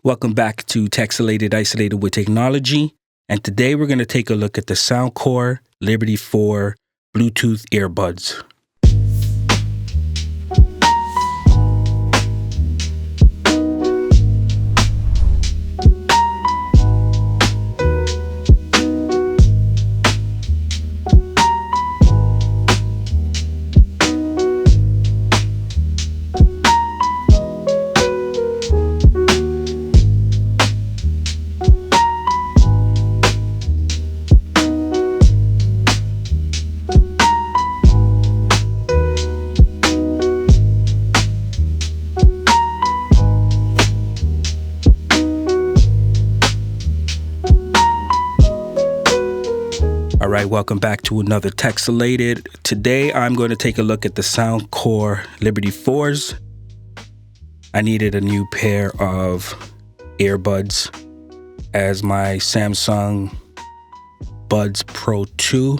Welcome back to Cancellation Isolated with Technology. And today we're going to take a look at the Soundcore Liberty 4 Bluetooth earbuds. All right, welcome back to another Cancellation. Today, I'm going to take a look at the Soundcore Liberty 4s. I needed a new pair of earbuds as my Samsung Buds Pro 2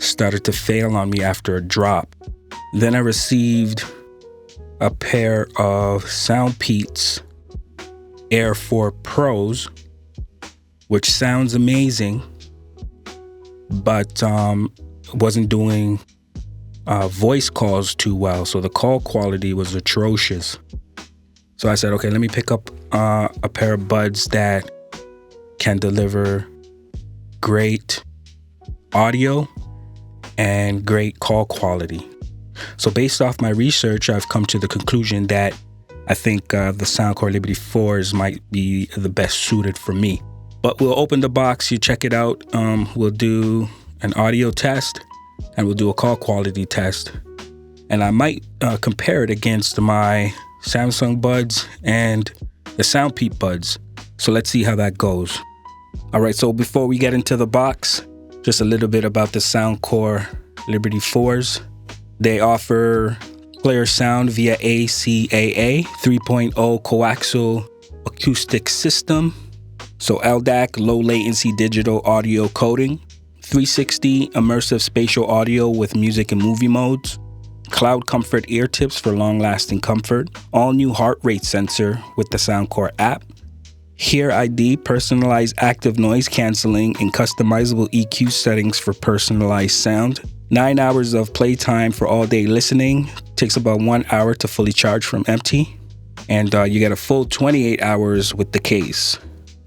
started to fail on me after a drop. Then I received a pair of Soundpeats Air 4 Pros, which sounds amazing, but wasn't doing voice calls too well, so the call quality was atrocious. So I said, okay, let me pick up a pair of buds that can deliver great audio and great call quality. So based off my research, I've come to the conclusion that I think the Soundcore Liberty 4s might be the best suited for me. But we'll open the box, you check it out. We'll do an audio test and we'll do a call quality test. And I might compare it against my Samsung Buds and the Soundpeat Buds. So let's see how that goes. All right, so before we get into the box, just a little bit about the Soundcore Liberty 4s. They offer clear sound via ACAA 3.0 coaxial acoustic system. So LDAC, low latency digital audio coding, 360 immersive spatial audio with music and movie modes, cloud comfort ear tips for long lasting comfort, all new heart rate sensor with the Soundcore app, Hear ID personalized active noise canceling and customizable EQ settings for personalized sound, 9 hours of playtime for all day listening, takes about 1 hour to fully charge from empty, and you get a full 28 hours with the case.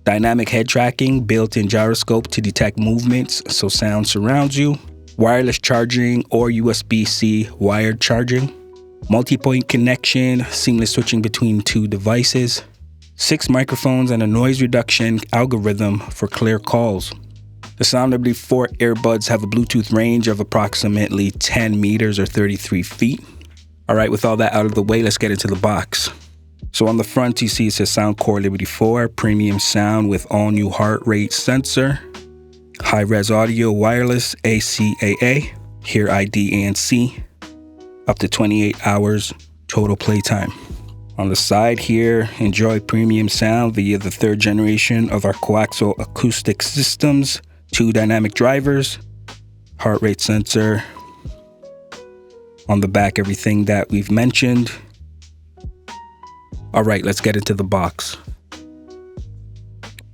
Dynamic head tracking, built-in gyroscope to detect movements so sound surrounds you, wireless charging or USB-C wired charging, multi-point connection, seamless switching between two devices, 6 microphones and a noise reduction algorithm for clear calls. The Sound Liberty 4 earbuds have a Bluetooth range of approximately 10 meters or 33 feet. All right, with all that out of the way, let's get into the box. So on the front, you see it says Soundcore Liberty 4, premium sound with all new heart rate sensor, high-res audio, wireless, ACAA, Hear ID ANC, up to 28 hours total playtime. On the side here, enjoy premium sound via the 3rd generation of our coaxial acoustic systems, 2 dynamic drivers, heart rate sensor. On the back, everything that we've mentioned. All right, let's get into the box.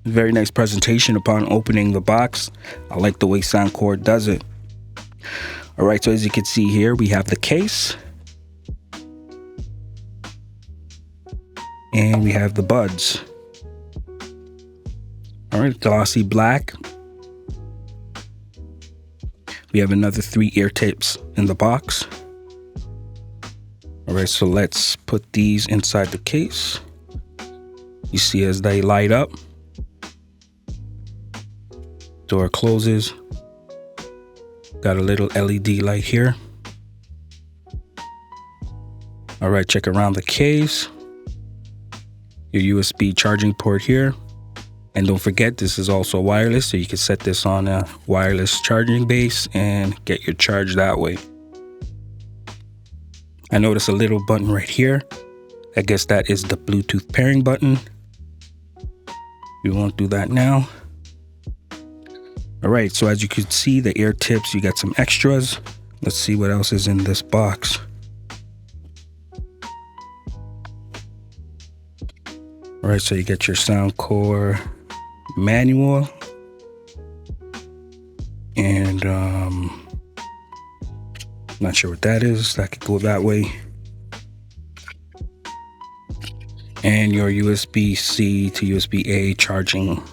Very nice presentation upon opening the box. I like the way Soundcore does it. All right, so as you can see here, we have the case. And we have the buds. All right, glossy black. We have another 3 ear tips in the box. All right, so let's put these inside the case. You see as they light up. Door closes. Got a little LED light here. All right, check around the case. Your USB charging port here. And don't forget, this is also wireless, so you can set this on a wireless charging base and get your charge that way. I notice a little button right here. I guess that is the Bluetooth pairing button. We won't do that now. All right, so as you can see, the ear tips, you got some extras. Let's see what else is in this box. All right, so you get your Soundcore manual, and not sure what that is. That could go that way. And your USB-C to USB-A charging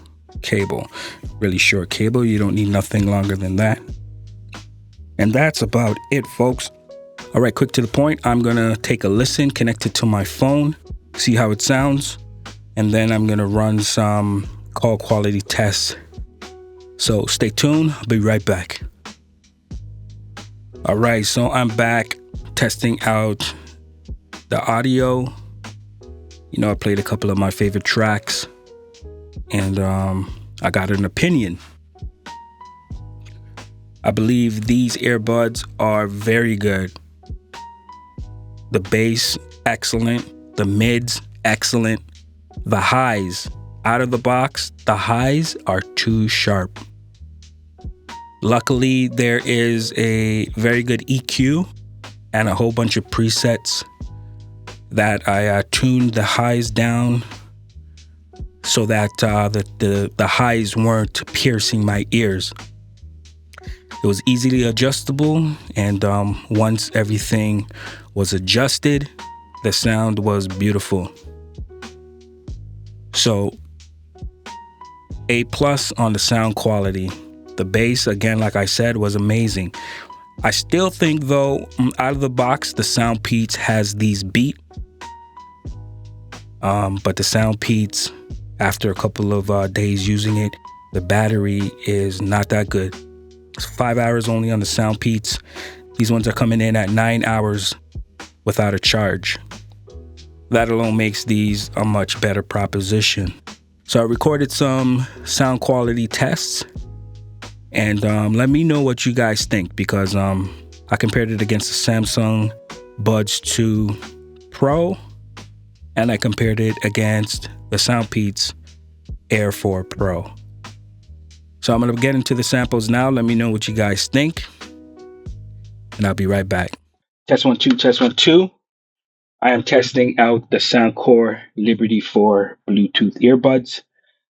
cable. Really short cable. You don't need nothing longer than that. And that's about it, folks. All right, quick to the point. I'm gonna take a listen, connect it to my phone, see how it sounds, and then I'm gonna run some call quality tests. So stay tuned. I'll be right back. All right, so I'm back testing out the audio. You know, I played a couple of my favorite tracks, and I got an opinion. I believe these earbuds are very good. The bass, excellent. The mids, excellent. The highs, out of the box, the highs are too sharp. Luckily, there is a very good EQ and a whole bunch of presets that I tuned the highs down so that the highs weren't piercing my ears. It was easily adjustable, and once everything was adjusted, the sound was beautiful. So, A+ on the sound quality. The bass, again, like I said, was amazing. I still think, though, out of the box, the Soundpeats has these beat. But the Soundpeats, after a couple of days using it, the battery is not that good. It's 5 hours only on the Soundpeats. These ones are coming in at 9 hours without a charge. That alone makes these a much better proposition. So I recorded some sound quality tests, and let me know what you guys think, because I compared it against the Samsung Buds 2 Pro, and I compared it against the Soundpeats Air 4 Pro. So I'm going to get into the samples now. Let me know what you guys think, and I'll be right back. Test 1 2, test 1 2. I am testing out the Soundcore Liberty 4 Bluetooth earbuds.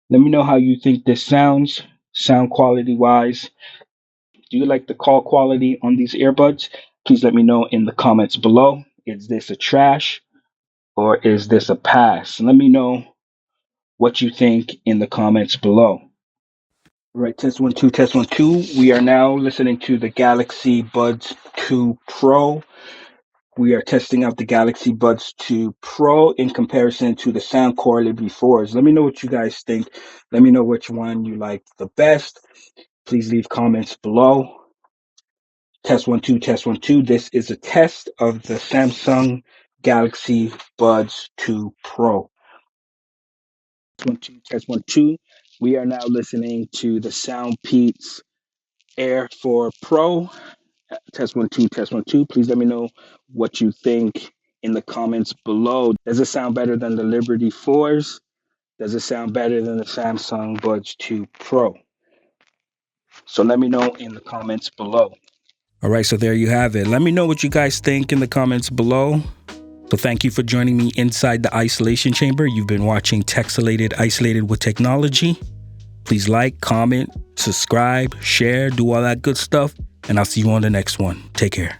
Let me know how you think this sounds, sound quality wise. Do you like the call quality on these earbuds? Please let me know in the comments below. Is this a trash or is this a pass? Let me know what you think in the comments below. All right, test 1 2, test 1 2. We are now listening to the Galaxy Buds 2 Pro. We are testing out the Galaxy Buds 2 Pro in comparison to the Soundcore Liberty 4s. Let me know what you guys think. Let me know which one you like the best. Please leave comments below. Test 1 2, test 1 2. This is a test of the Samsung Galaxy Buds 2 Pro. Test 1 2, test 1 2. We are now listening to the Soundpeats Air 4 Pro. Test 1 2, test 1 2. Please let me know what you think in the comments below. Does it sound better than the Liberty 4s? Does it sound better than the Samsung Buds 2 Pro? So let me know in the comments below. All right, so there you have it. Let me know what you guys think in the comments below. So thank you for joining me inside the isolation chamber. You've been watching Texelated, Isolated with Technology. Please like, comment, subscribe, share, do all that good stuff. And I'll see you on the next one. Take care.